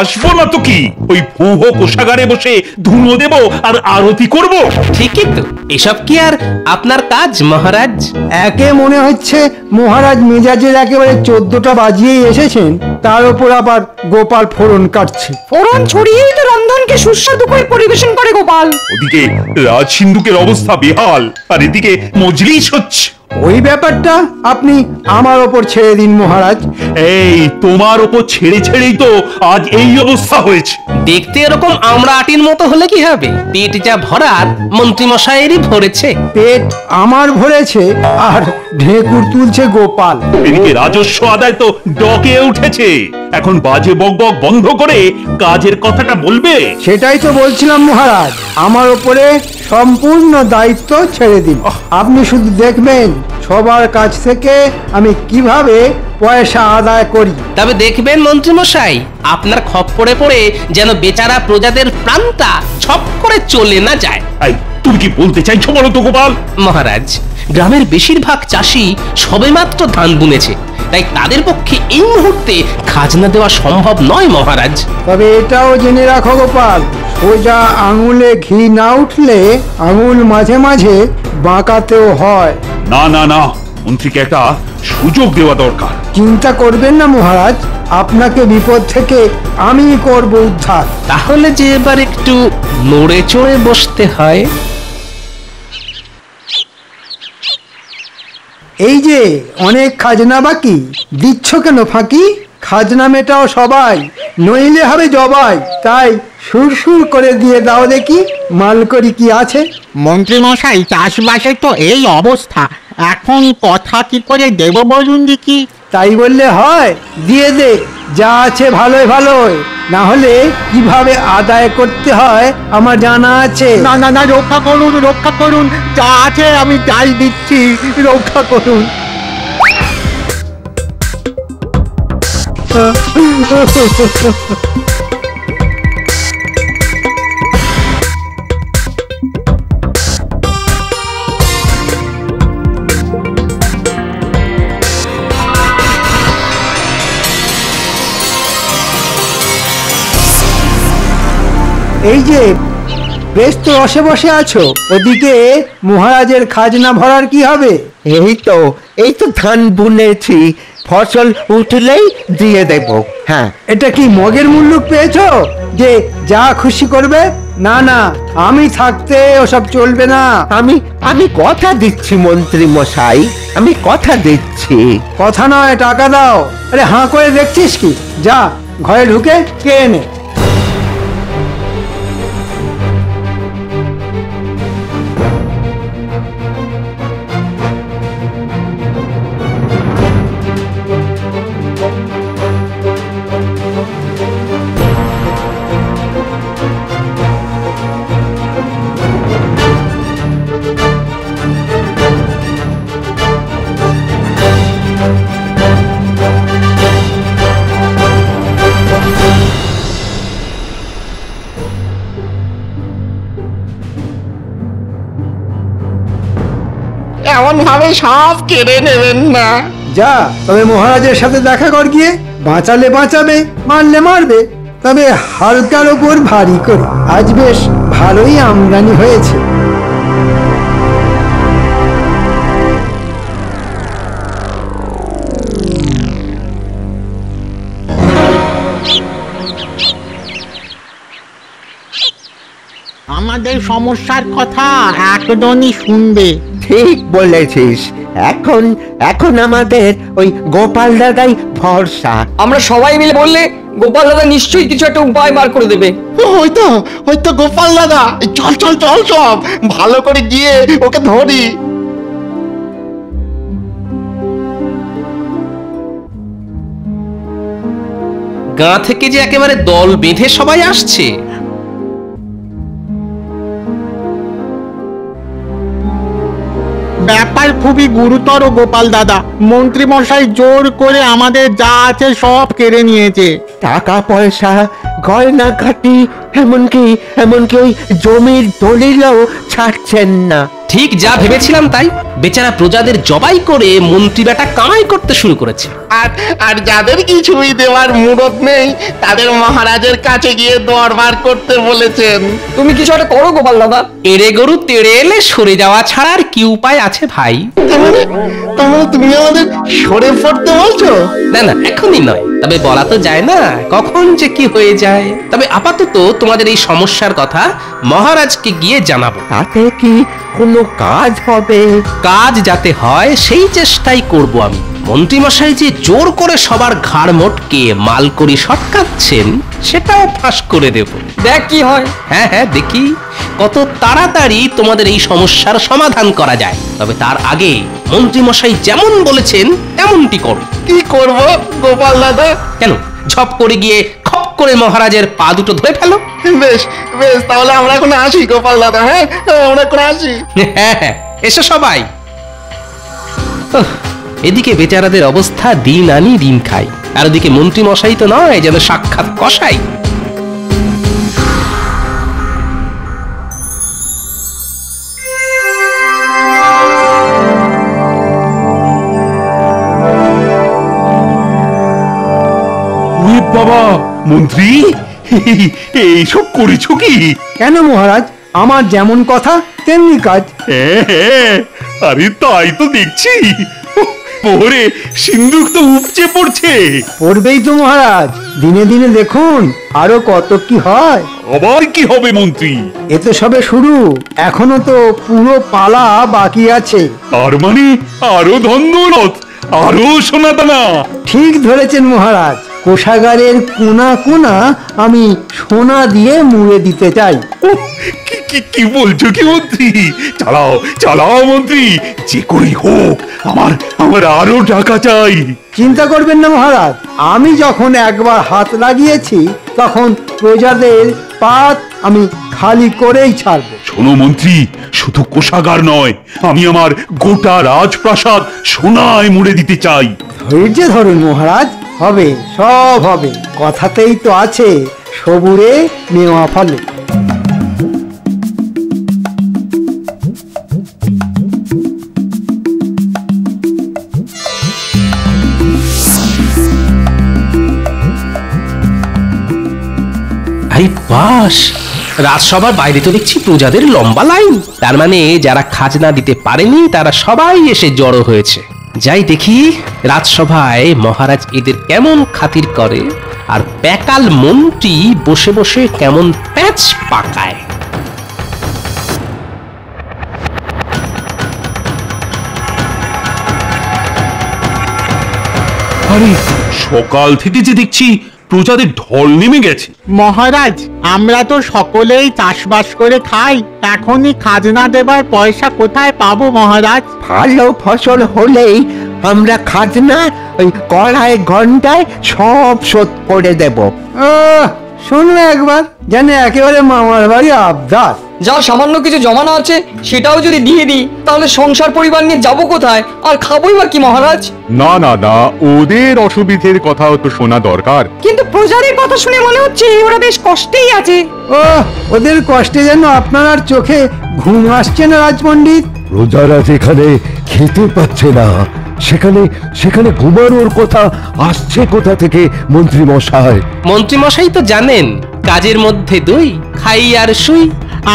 Speaker 9: আসবো না তো কি, ওই ভূহ কোষাগারে বসে ধুনো দেব আর আরতি করব।
Speaker 8: ঠিকই তো, এসব কি আর আপনার কাজ মহারাজ?
Speaker 4: একে মনে হচ্ছে মহারাজ মেজাজের একেবারে 14টা বাজিয়েই এসেছেন, তার উপর আবার গোপাল ফোড়ন কাটছে।
Speaker 1: ফোড়ন ছড়িয়েই তো রন্ধনকে সুস্বাদু করে পরিবেশন করে গোপাল।
Speaker 9: ওদিকে রাজ সিন্ধুকের অবস্থা বেহাল, আর এদিকে মজলিস হচ্ছে।
Speaker 4: ওই ব্যাপারটা আপনি আমার ওপর ছেড়ে দিন মহারাজ।
Speaker 9: এই তোমার ওপর ছেড়ে ছেড়েই তো আজ এই অবস্থা হয়েছে।
Speaker 8: দেখতে এরকম আমরা আটির মতো হলে কি হবে? পেট যা ভরার মন্ত্রী মশাইয়েরই ভরেছে।
Speaker 4: পেট আমার ভরেছে, আর ঢেকুর তুলছে গোপাল।
Speaker 9: এদিকে রাজস্ব আদায় তো ডকে উঠেছে। এখন বাজে বকবক বন্ধ করে কাজের কথাটা বলবে।
Speaker 4: সেটাই তো বলছিলাম মহারাজ, আমার ওপরে সম্পূর্ণ দায়িত্ব ছেড়ে দিন। আপনি শুধু দেখবেন সবার কাছ থেকে আমি কিভাবে পয়সা আদায় করি।
Speaker 8: তবে দেখবেন মন্ত্রী মশাই, আপনার খপ্পরে পড়ে যেন বেচারা প্রজাদের প্রাণটা ছপ করে চলে না যায়।
Speaker 9: এই, তুমি কি বলতে চাইছো বলো তো গোপাল?
Speaker 8: মহারাজ, গ্রামের বেশিরভাগ চাষি সবেমাত্র ধান বুনেছে, তাই তাদের পক্ষে এই মুহূর্তে খাজনা দেওয়া সম্ভব নয় মহারাজ।
Speaker 4: তবে এটাও জেনে রাখো গোপাল, সোজা আঙুলে ঘি না উঠলে আঙুল মাঝে মাঝে বাঁকাতেও হয়।
Speaker 9: না না না, মন্ত্রীকে একটা সুযোগ দেওয়া দরকার।
Speaker 4: চিন্তা করবেন না মহারাজ, আপনাকে বিপদ থেকে আমি করব উদ্ধার।
Speaker 8: তাহলে যে এবার একটু নড়ে চড়ে বসতে হয়।
Speaker 4: এই যে অনেক খাজনা বাকি, দিচ্ছ কেন ফাঁকি? খাজনা মেটাও সবাই, নইলে হবে জবাই। তাই সুরসুর করে দিয়ে দাও দেখি মালকড়ি কি আছে।
Speaker 11: মন্ত্রী মশাই, চাষবাসের তো এই অবস্থা, এখন কথা কি করে দেব বলুন দেখি?
Speaker 4: তাই বললে হয়? দিয়ে দে, যা আছে ভালোই ভালোই, না হলে কিভাবে আদায় করতে হয় আমার জানা আছে।
Speaker 11: না না না, রক্ষা করুন, রক্ষা করুন, যা আছে আমি তাই দিচ্ছি, রক্ষা করুন।
Speaker 4: এই যে বেশ তো রসে বসে আছো, ওদিকে মহারাজের খাজনা ভরার কি হবে?
Speaker 6: এই তো ধান বুনেছি, ফসল উঠলেই দিয়ে দেব। হ্যাঁ,
Speaker 4: এটা কি মগের মুল্লুক পেয়েছো যে যা খুশি করবে? না না, আমি থাকতে ওসব চলবে না।
Speaker 6: আমি কথা দিচ্ছি মন্ত্রী মশাই, আমি কথা দিচ্ছি।
Speaker 4: কথা নয়, টাকা দাও। আরে হাঁ করে দেখছিস কি? যা ঘরে ঢুকে কে এনে।
Speaker 11: এমন ভাবে সব কেড়ে নেবেন না।
Speaker 4: যা, তবে মহারাজের সাথে দেখা কর গিয়ে। বাঁচালে বাঁচাবে, মারলে মারবে, তবে হালকার ওপর ভারী করে। আজ বেশ ভালোই আমদানি হয়েছে।
Speaker 11: আমাদের সমস্যার কথা একজনই শুনবে।
Speaker 6: ঠিক বলেছিস, এখন আমাদের ওই গোপাল দাদাই ভরসা।
Speaker 12: আমরা সবাই মিলে বললে গোপাল দাদা নিশ্চয়ই কিছু একটা উপায় বার করে দেবে।
Speaker 11: হয়তো গোপাল দাদা। চল চল চল, সব ভালো করে গিয়ে ওকে ধরি।
Speaker 3: গাঁ থেকে যে একেবারে দল বেঁধে সবাই আসছে।
Speaker 11: ব্যাপার খুবই গুরুতর গোপাল দাদা। মন্ত্রী মশাই জোর করে আমাদের যা আছে সব কেড়ে নিয়েছে।
Speaker 6: টাকা পয়সা, গয়না ঘাটি, এমনকি ওই জমির দলিলও ছাড়ছেন না।
Speaker 3: ঠিক যা ভেবেছিলাম তাই। বেচারা প্রজাদের জবাই করে মন্ত্রী বেটা কামাই করতে শুরু করেছে।
Speaker 11: আর যাদের কিছুই দেওয়ার মুরত নেই তাদের মহারাজের কাছে গিয়ে দরবার করতে বলেছেন।
Speaker 12: তুমি কিছু একটা করো গোপাল দাদা।
Speaker 3: এড়ে গরু তেড়ে এলে সরে যাওয়া ছাড়া আর কি উপায় আছে ভাই?
Speaker 11: তার মানে তুমি আমাদের সরে পড়তে বলছো?
Speaker 3: না না, এখনই নয়, তবে বলা তো যায় না কখন যে কি হয়ে যায়। তবে আপাতত তোমাদের এই সমস্যার কথা মহারাজকে গিয়ে জানাবো।
Speaker 6: তাতে কি কোনো কাজ হবে?
Speaker 3: কাজ যাতে হয় সেই চেষ্টাই করব আমি। মন্ত্রীমশাই যে জোর করে সবার ঘাড় মোটকে মালকড়ি সটকাচ্ছেন সেটাও ফাঁস করে দেব।
Speaker 12: দেখ কি হয়।
Speaker 3: হ্যাঁ হ্যাঁ, দেখি কত তাড়াতাড়ি তোমাদের এই সমস্যার সমাধান করা যায়। তবে তার আগে মন্ত্রীমশাই যেমন বলেছেন তেমনটি করো।
Speaker 11: কি করব গোপাল দাদা?
Speaker 3: কেন, ঝপ করে গিয়ে খপ করে মহারাজের পা দুটো ধরে ফেলো।
Speaker 11: বেশ বেশ, তাহলে আমরা এখন আসি গোপাল দাদা। হ্যাঁ, আমরা এখন আসি।
Speaker 3: হ্যাঁ হ্যাঁ, এসো সবাই। এদিকে বেচারাদের অবস্থা দিন আনি দিন খাই, আর ওদিকে মন্ত্রী মশাই তো নয় যেন সাক্ষাৎ কসাই।
Speaker 9: বাবা মন্ত্রী, এইসব করেছো কি?
Speaker 4: কেন মহারাজ, আমার যেমন কথা তেমনি কাজ।
Speaker 9: হ্যাঁ, আরে তাই তো দেখছি। পরে সিন্ধুক তো উপচে পড়ছে।
Speaker 4: পড়বেই তো মহারাজ, দিনে দিনে দেখুন আরো কত কি হয়।
Speaker 9: আবার কি হবে মন্ত্রী?
Speaker 4: এ তো সবে শুরু, এখনো তো পুরো পালা বাকি আছে।
Speaker 9: তার মানে আরো ধন দৌলত, আরো সোনা দানা।
Speaker 4: ঠিক ধরেছেন মহারাজ, কোষাগারের কোনা কোনা আমি সোনা দিয়ে মুড়ে দিতে চাই।
Speaker 9: কি বলছো কি মন্ত্রী? চালাও চালাও মন্ত্রী, যে করেই হোক আমার আরো টাকা চাই।
Speaker 4: চিন্তা করবেন না মহারাজ, আমি যখন একবার হাত লাগিয়েছি তখন প্রজাদের পাত আমি খালি করেই ছাড়বো।
Speaker 9: শোনো মন্ত্রী, শুধু কোষাগার নয়, আমি আমার গোটা রাজপ্রাসাদ সোনায় মুড়ে দিতে চাই।
Speaker 4: ধৈর্য ধরুন মহারাজ, হবে, সব হবে। কথাতেই তো আছে সবুরে নেওয়া ফলে।
Speaker 13: আরে বাস, রাজসভার বাইরে তো দেখছি প্রজাদের লম্বা লাইন। তার মানে যারা খাজনা দিতে পারেনি তারা সবাই এসে জড়ো হয়েছে। যাই দেখি রাজসভায় মহারাজ এদের কেমন খাতির করে, আর প্যাকাল মন্ত্রী বসে বসে কেমন প্যাচ পাকায়।
Speaker 9: আরে সকাল থেকে যে দেখছি প্রজাদের ঢল নেমে গেছে।
Speaker 11: মহারাজ, আমরা তো সকলেই চাষবাস করে খাই, এখনই খাজনা দেবার পয়সা কোথায় পাবো মহারাজ?
Speaker 6: ভালো ফসল হলেই আমরা খাজনা ওই কড়াই ঘন্টায় সব শোধ করে দেব।
Speaker 4: শুনবে একবার, যেন একেবারে মামার বাড়ি আবদার।
Speaker 12: যা সামান্য কিছু জমানো আছে সেটাও যদি দিয়ে দিই তাহলে সংসার পরিবার নিয়ে যাবো কোথায়, আর খাবোই বা কি মহারাজ?
Speaker 14: না না না, ওদের অসুবিধের কথাও তো শোনা দরকার।
Speaker 1: কিন্তু প্রজাদের কথা শুনে মনে হচ্ছে ওরা বেশ কষ্টেই আছে।
Speaker 4: ওদের কষ্টে যেন আপনার আর চোখে ঘুম আসছে না রাজপণ্ডিত।
Speaker 6: প্রজারা যেখানে খেতে পাচ্ছে না সেখানে ঘুমানোর কথা আসছে কোথা থেকে মন্ত্রী মশাই?
Speaker 13: মন্ত্রী মশাই তো জানেন, কাজের মধ্যে দুই, খাই আর শুই।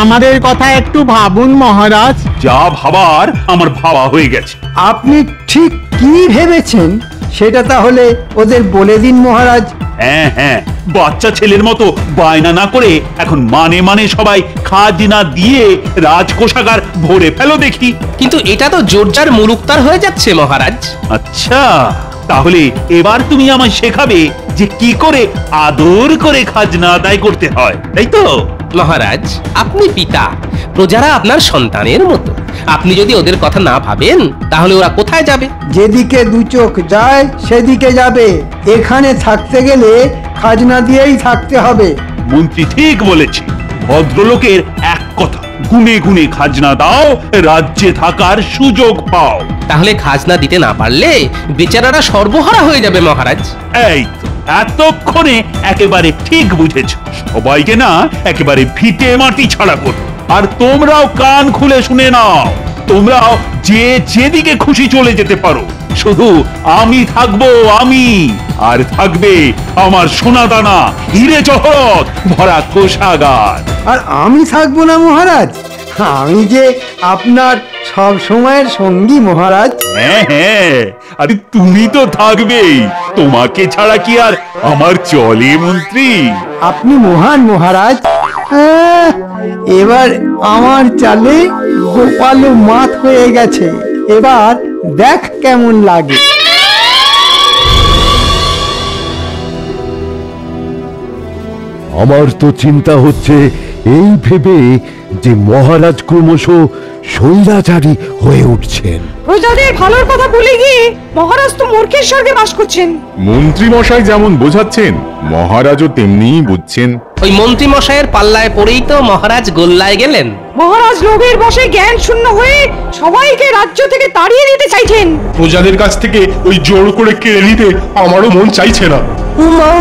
Speaker 11: আমাদের কথা একটু ভাবুন মহারাজ।
Speaker 9: যা ভাবার আমার ভাবা হয়ে গেছে।
Speaker 4: আপনি ঠিক কি ভেবেছেন সেটা তাহলে ওদের বলে দিন মহারাজ।
Speaker 9: হ্যাঁ হ্যাঁ, বাচ্চা ছেলের মতো বায়না না করে এখন মানে সবাই খাজনা দিয়ে রাজকোষাগার ভরে ফেলো দেখি।
Speaker 13: কিন্তু এটা তো জোরজার মুলুকতার হয়ে যাচ্ছে মহারাজ।
Speaker 9: আচ্ছা, তাহলে এবার তুমি আমায় শেখাবে যে কি করে আদর করে খাজনা আদায় করতে হয়, তাই তো?
Speaker 13: মহারাজ, আপনি পিতা, প্রজারা আপনার সন্তানের মতো। আপনি যদি ওদের কথা না ভাবেন তাহলে ওরা কোথায় যাবে?
Speaker 4: যেদিকে দু চোখ যায় সেদিকে যাবে। এখানে থাকতে গেলে খাজনা দিয়েই থাকতে হবে।
Speaker 9: মন্ত্রী ঠিক বলেছে। ভদ্রলোকের এক কথা, গুনে গুনে খাজনা দাও, রাজ্যে থাকার সুযোগ পাও।
Speaker 13: তাহলে খাজনা দিতে না পারলে বেচারারা সর্বহারা হয়ে যাবে মহারাজ।
Speaker 9: এই তো এতক্ষণে একেবারে ঠিক বুঝেছ। সবাইকে না একেবারে ভিটে মাটি ছাড়া করো। আর তোমরাও কান খুলে শুনে নাও, তোমরাও যে যেদিকে খুশি চলে যেতে পারো, শুধু আমি থাকবো, আমি আর থাকবে আমার সোনাদানা হিরে জহরত ভরা কোষাগার।
Speaker 4: আর আমি থাকবো না মহারাজ, আমি যে আপনার সব সময়ের সঙ্গী মহারাজ।
Speaker 9: হ্যাঁ হ্যাঁ, আরে তুমি তো থাকবেই, তোমাকে ছাড়া কি আর আমার চলে মন্ত্রী?
Speaker 4: আপনি মহান মহারাজ। এবার আমার চালে গোপালও মাত হয়ে গেছে, এবার দেখ কেমন লাগে।
Speaker 6: আমার তো চিন্তা হচ্ছে এই ভেবে যে মহারাজ ক্রমশ স্বৈরাচারী হয়ে উঠছেন।
Speaker 1: প্রজাদের ভালোর কথা ভুলে গিয়ে মহারাজ তো মূর্খের স্বর্গে বাস করছেন।
Speaker 14: মন্ত্রী মশাই যেমন বোঝাচ্ছেন মহারাজও তেমনিই বুঝছেন।
Speaker 13: ওই মন্ত্রী মশাইয়ের পাল্লায় পড়েই তো মহারাজ গোল্লায় গেলেন।
Speaker 1: মহারাজ লোভের বশে জ্ঞান শূন্য হয়ে সবাইকে রাজ্য থেকে তাড়িয়ে দিতে চাইছেন।
Speaker 5: প্রজাদের কাছ থেকে ওই জোর করে কেড়ে নিতে আমারও মন চাইছে না।
Speaker 10: উমা,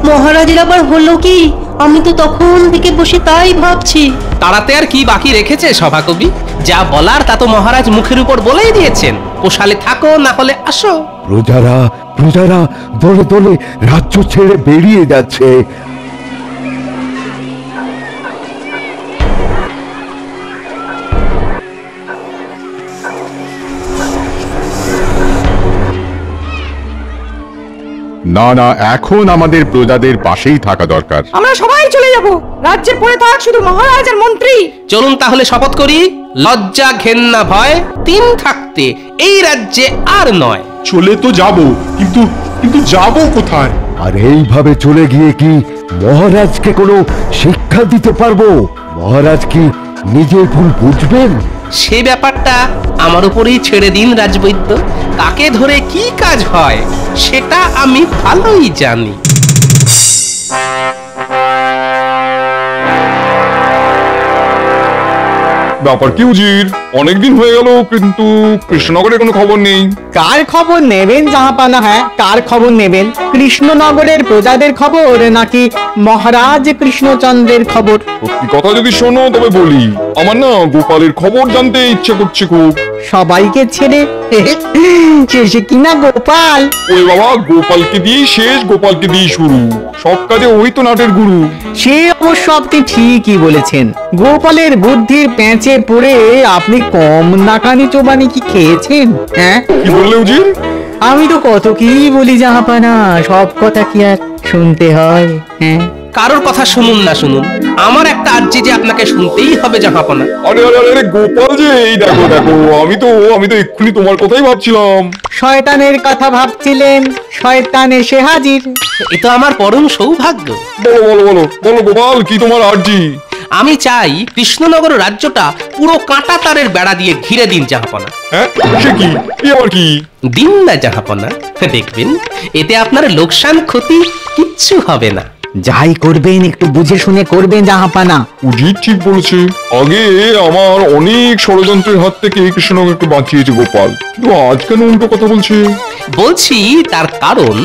Speaker 10: মহারাজের আবার হলো কি? আমি তো তখন থেকে বসে তাই ভাবছি।
Speaker 13: তাড়াতে আর কি বাকি রেখেছে সভাকবি? যা বলার তা তো মহারাজ মুখের উপর বলেই দিয়েছেন। পোষালে থাকো, না হলে আসো।
Speaker 6: প্রজারা দলে দলে রাজ্য ছেড়ে বেরিয়ে যাচ্ছে।
Speaker 14: না না, এখন আমাদের প্রজাদের পাশেই থাকা দরকার।
Speaker 1: আমরা সবাই চলে যাব, রাজ্যে পড়ে থাক শুধু মহারাজ আর মন্ত্রী।
Speaker 13: চলুন তাহলে শপথ করি, লজ্জা ঘেন্না ভয় তিন থাকতে এই রাজ্যে আর নয়।
Speaker 5: চলে তো যাব, কিন্তু যাব কোথায়?
Speaker 6: আর এইভাবে চলে গিয়ে কি মহারাজকে কোনো শিক্ষা দিতে পারবো? মহারাজ কি নিজের ভুল বুঝবেন?
Speaker 13: সে ব্যাপারটা আমার উপরেই ছেড়ে দিন রাজবৈদ্য। কাকে ধরে কি কাজ হয় সেটা আমি ভালোই জানি।
Speaker 14: ব্যাপার কি উজির, অনেকদিন হয়ে গেল কিন্তু কৃষ্ণনগরের কোনো খবর নেই।
Speaker 11: কার খবর নেবেন জাহাপানা? হ্যাঁ, কার খবর নেবেন? কৃষ্ণনগরের প্রজাদের খবর নাকি মহারাজ কৃষ্ণচন্দ্রের খবর?
Speaker 14: সত্যি কথা যদি শোনো তবে বলি, আমার না গোপালের খবর জানতে ইচ্ছে করছে খুব।
Speaker 11: সবাইকে ছেড়ে শেষে কিনা গোপাল?
Speaker 14: ওই বাবা, গোপালকে দিয়ে শেষ, গোপালকে দিয়ে শুরু, সব কাজে ওই তো নাটের গুরু।
Speaker 11: সে অবশ্য আপনি ঠিকই বলেছেন। গোপালের বুদ্ধির প্যাঁচে পড়ে আপনি কম নাকানি চোবানি কি খেয়েছেন? হ্যাঁ,
Speaker 14: কি বললে উজির?
Speaker 11: আমি তো কত কি বলি জাহাপানা, সব কথা কি আর শুনতে হয়? হ্যাঁ,
Speaker 13: কারোর কথা শুনুন না শুনুন, আমার একটা আর্জি যে আপনাকে শুনতেই হবে জাহাপনা।
Speaker 14: আরে আরে আরে গোপাল যে, এই দেখো দেখো, আমি তো এক্ষুনি তোমার কথাই ভাবছিলাম।
Speaker 11: শয়তানের কথা ভাবছিলেন, শয়তান এসে হাজির।
Speaker 13: এ তো আমার পরম সৌভাগ্য।
Speaker 14: বলো বলো বলো বলো গোপাল, কি তোমার আর্জি?
Speaker 13: আমি চাই কৃষ্ণনগর রাজ্যটা পুরো কাঁটা তারের বেড়া দিয়ে ঘিরে দিন জাহাপনা।
Speaker 14: হ্যাঁ, সে কি? আবার কি?
Speaker 13: দিন না জাহাপনা, দেখবেন এতে আপনার লোকসান ক্ষতি কিচ্ছু হবে না।
Speaker 11: যাই করবেন একটু বুঝে শুনে করবেন জাহাপানা।
Speaker 14: উজির ঠিক বলেছে। আগে আমার অনেক ষড়যন্ত্রের হাত থেকে কৃষ্ণনগরকে বাঁচিয়েছে গোপাল, কিন্তু আজ কেন উল্টো কথা বলছে?
Speaker 13: বলছি তার কারণ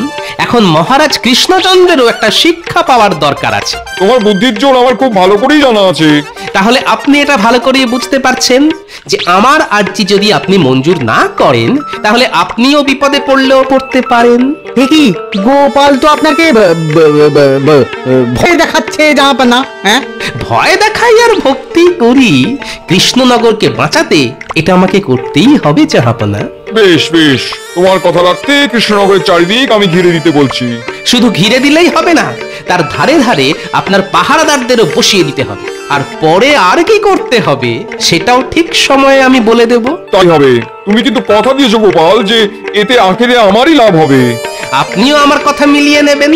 Speaker 13: এখন মহারাজ কৃষ্ণচন্দ্রেরও একটা শিক্ষা পাওয়ার দরকার আছে।
Speaker 14: তোমার বুদ্ধির জোর আমার খুব ভালো করেই জানা আছে।
Speaker 13: তাহলে আপনি এটা ভালো করেই বুঝতে পারছেন যে আমার আর্জি যদি আপনি মঞ্জুর না করেন তাহলে আপনিও বিপদে পড়লেও পড়তে পারেন।
Speaker 11: ঠিকই, গোপাল তো আপনাকে ভয় দেখাচ্ছে জাহাপানা। হ্যাঁ,
Speaker 13: ভয় দেখাই আর ভক্তি করি, কৃষ্ণনগরকে বাঁচাতে এটা আমাকে করতেই হবে জাহাপনা।
Speaker 14: বেশ বেশ, তোমার কথা রাখতে কৃষ্ণনগরের চারিদিক আমি ঘিরে দিতে বলছি।
Speaker 13: শুধু ঘিরে দিলেই হবে না, তার ধারে ধারে আপনার পাহারাদারদেরও বসিয়ে দিতে হবে। আর পরে আর কি করতে হবে সেটাও ঠিক সময়ে আমি বলে দেব।
Speaker 14: তাই হবে। তুমি কিন্তু কথা দিয়েছো গোপাল যে এতে আখেরে আমারই লাভ হবে।
Speaker 13: আপনিও আমার কথা মিলিয়ে নেবেন।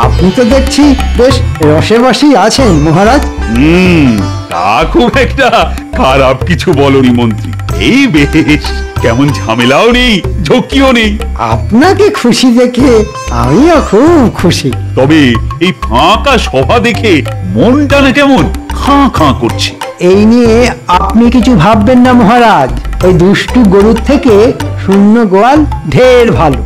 Speaker 4: আপনি তো দেখছি বেশ রসেবাসী আছেন মহারাজ।
Speaker 9: তা খুব একটা খারাপ কিছু বলনি মন্ত্রী। এই বেশ, কেমন ঝামেলাও নেই, ঝক্কিও নেই।
Speaker 4: আপনাকে খুশি দেখে আমিও খুব খুশি।
Speaker 9: তবে এই ফাঁকা সভা দেখে মনটা না কেমন খাঁ খাঁ করছে।
Speaker 4: এই নিয়ে আপনি কিছু ভাববেন না মহারাজ, ওই দুষ্টু গরুর থেকে শূন্য গোয়াল ঢের ভালো।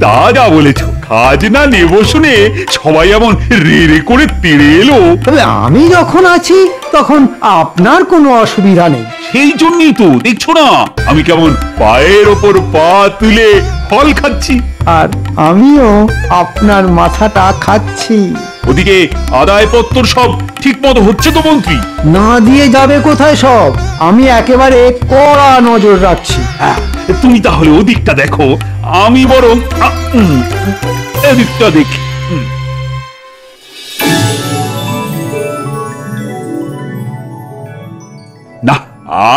Speaker 9: তা যা বলেছ, খাজনা নেব শুনে সবাই এমন রে রে করে তেড়ে এলো।
Speaker 4: তবে আমি যখন আছি তখন আপনার কোনো অসুবিধা নেই।
Speaker 9: সেই জন্যই তো দেখছো না আমি কেমন পায়ের ওপর পা তুলে ফল খাচ্ছি।
Speaker 4: আর আমিও আপনার মাথাটা খাচ্ছি।
Speaker 9: ওদিকে আদায়পত্র সব ঠিক মতো হচ্ছে তো মন্ত্রী?
Speaker 4: না দিয়ে যাবে কোথায় সব, আমি একেবারে কড়া নজর রাখছি।
Speaker 9: তুমি তাহলে ওদিকটা দেখো, আমি বরং এদিকটা দেখি। না,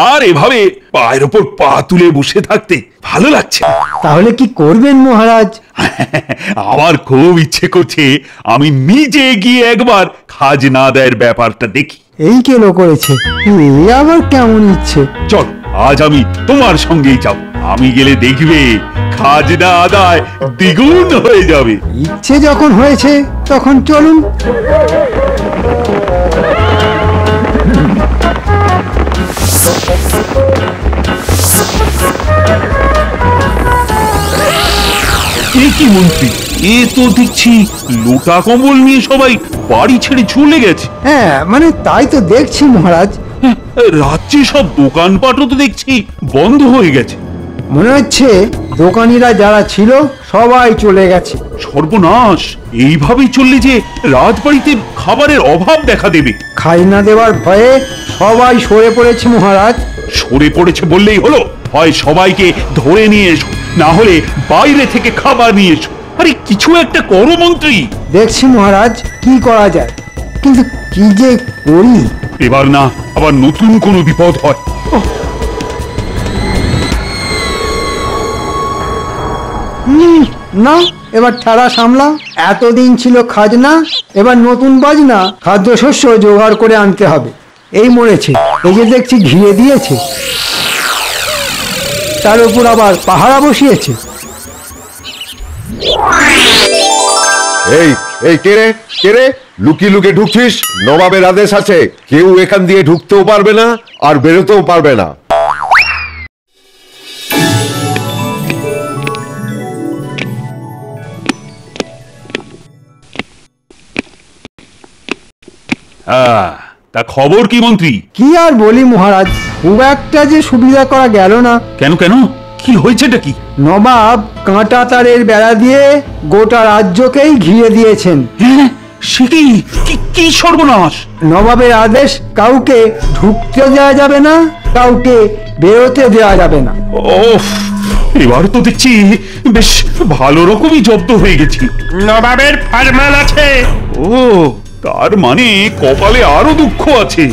Speaker 9: আর এভাবে পায়ের ওপর পা তুলে বসে থাকতে ভালো লাগছে।
Speaker 4: তাহলে কি করবেন মহারাজ?
Speaker 9: আমার খুব ইচ্ছে করছে আমি নিজে গিয়ে একবার খাজনা আদায়ের ব্যাপারটা দেখি।
Speaker 4: এই কেন করেছে? এই আবার কেমন ইচ্ছে?
Speaker 9: চল, আজ আমি তোমার সঙ্গেই যাব। আমি গেলে দেখবে খাজনা আদায় দ্বিগুণ হয়ে যাবে।
Speaker 4: ইচ্ছে যখন হয়েছে তখন চলুন।
Speaker 9: কি মন্ত্রী, এ তো দেখছি লোটা কম্বল নিয়ে সবাই বাড়ি ছেড়ে চলে গেছে।
Speaker 4: হ্যাঁ, মানে তাই তো দেখছি মহারাজ।
Speaker 9: রাত্রি সব দোকানপাটও তো দেখছি বন্ধ হয়ে গেছে।
Speaker 4: মনে হচ্ছে দোকানিরা যারা ছিল সবাই চলে গেছে।
Speaker 9: সর্বনাশ, এইভাবেই চললে যে রাজবাড়িতে খাবারের অভাব দেখা দেবে।
Speaker 4: খাজনা দেওয়ার ভয়ে সবাই সরে পড়েছে মহারাজ।
Speaker 9: সরে পড়েছে বললেই হলো? হয় সবাইকে ধরে নিয়ে এসো, না হলে বাইরে থেকে খাবার নিয়ে এসো। আরে কিছু একটা করো মন্ত্রী।
Speaker 4: দেখছি মহারাজ কি করা যায়, কিন্তু কি যে করি।
Speaker 9: এবার না আবার নতুন কোনো বিপদ হয়।
Speaker 4: না, এবার ঠাড়া সামলা। এতদিন ছিল খাজনা, এবার নতুন বাজনা, খাদ্যশস্য জোগাড় করে আনতে হবে। এই মরেছে, এই যে দেখছি ঘিরে দিয়েছে, তার উপর আবার পাহারা বসিয়েছে।
Speaker 6: এই এই কে রে লুকিয়ে লুকিয়ে ঢুকছিস? নবাবের আদেশ আছে, কেউ এখান দিয়ে ঢুকতেও পারবে না আর বেরোতেও পারবে না।
Speaker 9: তা খবর কি মন্ত্রী?
Speaker 4: কি আর বলি মহারাজ, খুব একটা যে সুবিধা করা গেল না।
Speaker 9: কেন কেন, কি হয়েছেটা কি?
Speaker 4: নবাব কাঁটা তারের বেড়া দিয়ে গোটা রাজ্যকেই ঘিরে দিয়েছেন।
Speaker 9: হ্যাঁ, সে কি সর্বনাশ!
Speaker 4: নবাবের আদেশ, কাউকে ঢুকতে দেওয়া যাবে না, কাউকে বেরোতে দেওয়া যাবে না।
Speaker 9: ওফ, এবার তো দেখছি বেশ ভালো রকমই জব্দ হয়ে গেছি।
Speaker 5: নবাবের ফরমান আছে।
Speaker 9: ও, তার মানে কপালে আরো দুঃখ আছে।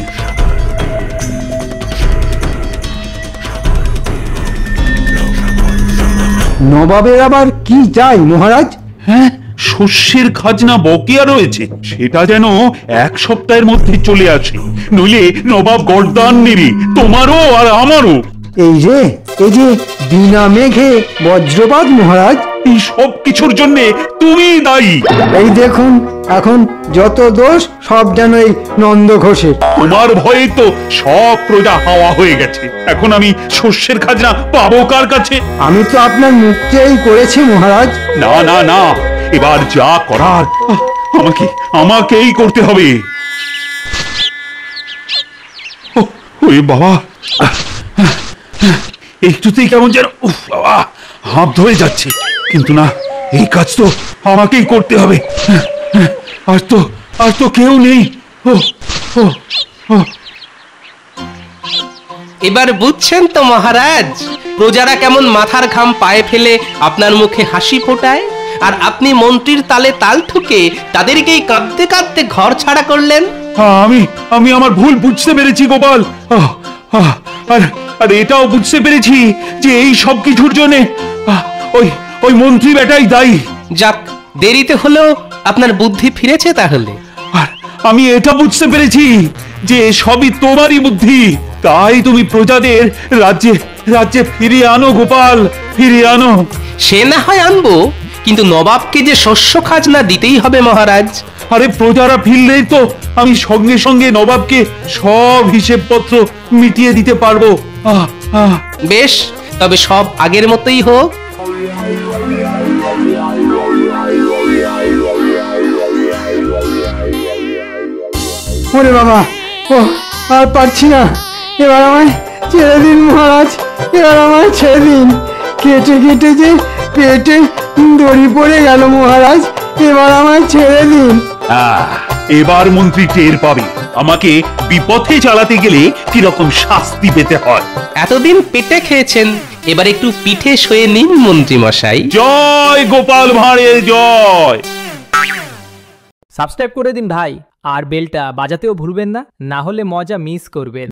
Speaker 4: নবাবের আবার কি চাই মহারাজ?
Speaker 9: হ্যাঁ, শস্যের খাজনা বকেয়া রয়েছে, সেটা যেন 1 সপ্তাহের মধ্যে চলে আসে, নইলে নবাব গর্দান নেবে, তোমারও আর আমারও।
Speaker 4: এই যে বিনা মেঘে বজ্রপাত মহারাজ।
Speaker 9: এই সব কিছুর জন্য তুমি দায়ী।
Speaker 4: এই দেখুন, এখন যত দোষ সব যেন এই নন্দ ঘোষের।
Speaker 9: তোমার ভয়ে তো সব প্রজা হাওয়া হয়ে গেছে, এখন আমি শস্যের খাজনা পাবো কার কাছে?
Speaker 4: আমি তো আপনার মুক্তিই করেছি মহারাজ।
Speaker 9: না না না, এবার যা করার আমাকেই করতে হবে। ওরে বাবা, একটুতেই কেমন যেন বাবা হাঁপ ধরে যাচ্ছে, কিন্তু না, এই কাজ তো আমাকেই করতে হবে। আর তো কেউ নেই।
Speaker 13: এবার বুঝছেন তো মহারাজ, প্রজারা কেমন মাথার ঘাম পায়ে ফেলে আপনার মুখে হাসি ফোটায়, আর আপনি মন্ত্রীর তালে তাল ঠুকে তাদেরকেই কাঁদতে কাঁদতে ঘর ছাড়া করলেন।
Speaker 9: আমি আমার ভুল বুঝতে পেরেছি গোপাল, আর এটাও বুঝতে পেরেছি যে এই সব কিছুর জন্য ওই মন্ত্রী বেটাই দায়ী।
Speaker 13: যাক, দেরিতে হলেও আপনার বুদ্ধি ফিরেছে তাহলে।
Speaker 9: আর আমি এটা বুঝতে পেরেছি যে সবই তোমারই বুদ্ধি, তাই তুমি প্রজাদের রাজ্যে ফিরিয়ে আনো গোপাল, ফিরিয়ে আনো।
Speaker 13: সে না হয় আনবো, কিন্তু নবাবকে যে শস্য খাজনা দিতেই হবে মহারাজ।
Speaker 9: আরে প্রজারা ফিরলেই তো আমি সঙ্গে সঙ্গে নবাবকে সব হিসেবপত্র মিটিয়ে দিতে পারবো।
Speaker 13: বেশ, তবে সব আগের মতোই হোক।
Speaker 4: ওরে বাবা, ও আর পারছি না, এবার আমায় ছেড়ে দিন মহারাজ, এবার আমায় ছেড়ে দিন। কেটে কেটে যে পেটে দড়ি পড়ে গেল মহারাজ, এবার আমায় ছেড়ে দিন।
Speaker 9: এবার মন্ত্রী টের পাবে আমাকে বিপথে চালাতে গেলে কিরকম শাস্তি পেতে হয়।
Speaker 13: এতদিন পেটে খেয়েছেন, এবার একটু পিঠে শুয়ে নিন মন্ত্রী মশাই।
Speaker 9: জয় গোপাল ভাঁড়ের জয়।
Speaker 15: সাবস্ক্রাইব করে দিন ভাই, আর বেলটা বাজাতেও ভুলবেন না, না হলে মজা মিস করবেন।